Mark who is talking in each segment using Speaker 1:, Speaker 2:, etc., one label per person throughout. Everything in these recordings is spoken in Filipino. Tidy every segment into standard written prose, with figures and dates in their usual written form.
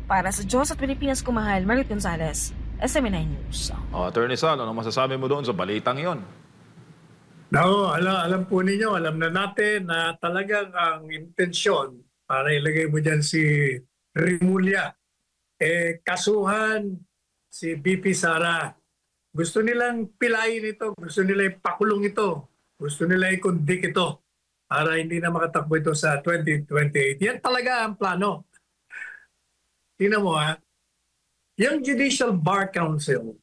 Speaker 1: Para sa Diyos at Pilipinas Kumahal, Margaret Gonzalez, SMNI News.
Speaker 2: Attorney Sal, ano masasabi mo doon sa balitang yon?
Speaker 3: No, alam po ninyo, alam na natin na talagang ang intensyon para ilagay mo dyan si Rimulya, kasuhan si BP Sara. Gusto nilang pilayin ito, gusto nila ipakulong ito, gusto nila i-convict ito para hindi na makatakbo ito sa 2028. Yan talaga ang plano. Tingnan mo ha, yung Judicial Bar Council,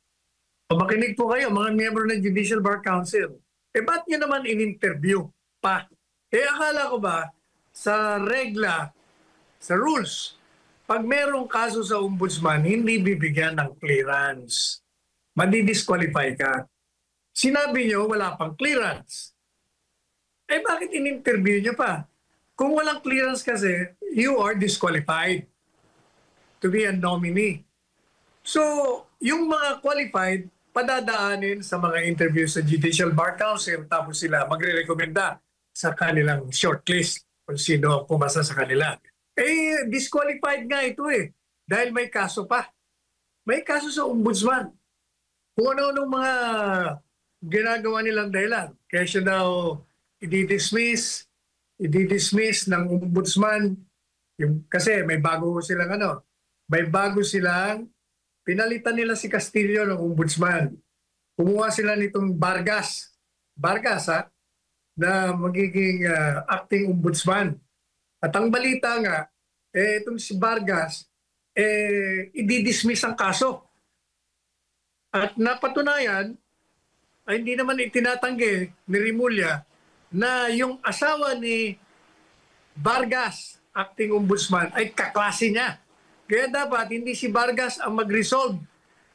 Speaker 3: makinig po kayo, mga miyembro ng Judicial Bar Council, ba't nyo naman in-interview pa? Akala ko ba, sa regla, sa rules, pag merong kaso sa ombudsman, hindi bibigyan ng clearance. Madi-disqualify ka. Sinabi nyo, wala pang clearance. Bakit in-interview nyo pa? Kung walang clearance kasi, you are disqualified to be a nominee. So, yung mga qualified, padadaanin sa mga interview sa Judicial Bar Council tapos sila magre-recommenda sa kanilang shortlist kung sino pumasa sa kanila. Disqualified nga ito dahil may kaso pa. May kaso sa ombudsman. Kung ano-anong mga ginagawa nilang dahilan. Kaya siya daw i-dismiss ng ombudsman. Kasi may bago silang pinalitan nila si Castillo ng ombudsman. Kumuha sila nitong Vargas na magiging acting ombudsman. At ang balita nga, itong si Vargas, i-dismiss ang kaso. At napatunayan, ay hindi naman itinatanggi ni Rimulya na yung asawa ni Vargas, acting ombudsman, ay kaklase niya. Kaya dapat hindi si Vargas ang mag-resolve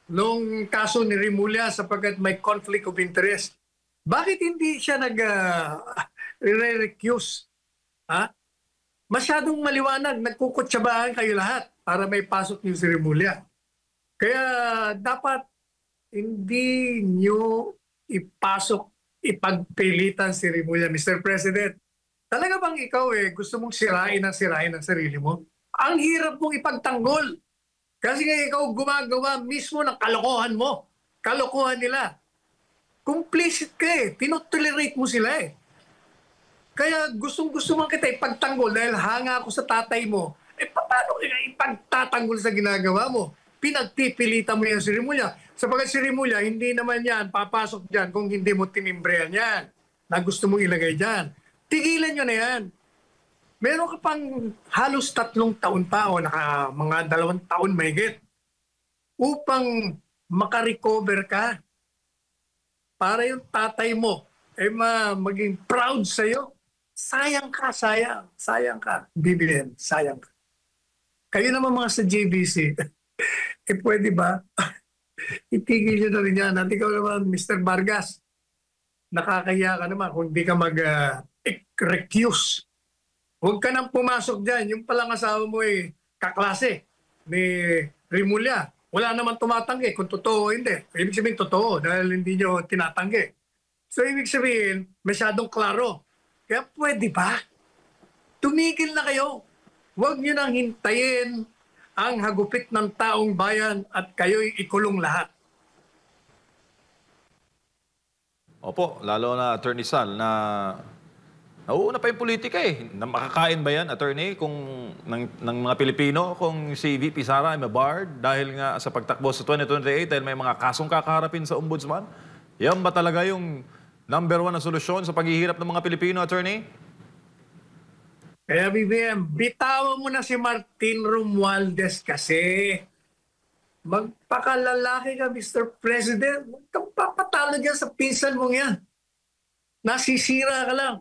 Speaker 3: nung kaso ni Rimulya sapagkat may conflict of interest. Bakit hindi siya nag-recuse? Masyadong maliwanag, nagkukutsabaan kayo lahat para may pasok niyo si Rimulya. Kaya dapat hindi niyo ipagpilitan si Rimulya. Mr. President, talaga bang ikaw gusto mong sirain ang sarili mo? Ang hirap mong ipagtanggol. Kasi nga ikaw gumagawa mismo ng kalokohan mo. Kalokohan nila. Complicit ka Tinotolerate mo sila Kaya gustong-gusto man kita ipagtanggol dahil hanga ako sa tatay mo. Paano ipagtatanggol sa ginagawa mo? Pinagpipilitan mo yan si Rimulya. Sapagkat si Rimulya, hindi naman yan papasok dyan kung hindi mo tinimbrehan yan na gusto mong ilagay dyan. Tigilan nyo na yan. Meron ka pang halos 3 taon pa o mga 2 taon mahigit upang makarecover ka para yung tatay mo maging proud sa'yo. Sayang ka. Bibilin, sayang ka. Kayo naman mga sa JBC, pwede ba? Itigil nyo na rin yan. At ikaw naman, Mr. Vargas, nakakahiya ka naman kung hindi ka mag-recuse. Huwag ka nang pumasok dyan. Yung palang asawa mo kaklase ni Rimulya. Wala naman tumatanggi kung totoo o hindi. Ibig sabihin totoo dahil hindi nyo tinatanggi. So ibig sabihin, masyadong klaro. Kaya pwede ba? Tumigil na kayo. Huwag nyo nang hintayin ang hagupit ng taong bayan at kayo'y ikulong lahat.
Speaker 2: Opo, lalo na Attorney Sal na nauuna pa yung politika Makakain ba yan, Attorney, ng mga Pilipino kung si VP Sara ay mabarred dahil nga sa pagtakbo sa 2028 dahil may mga kasong kakaharapin sa ombudsman? Yan ba talaga yung number 1 na solusyon sa paghihirap ng mga Pilipino, Attorney?
Speaker 3: Kaya BBM, bitawan mo na si Martin Romualdez kasi. Magpakalalaki ka, Mr. President. Huwag kang papatalo dyan sa pinsan mong yan. Nasisira ka lang.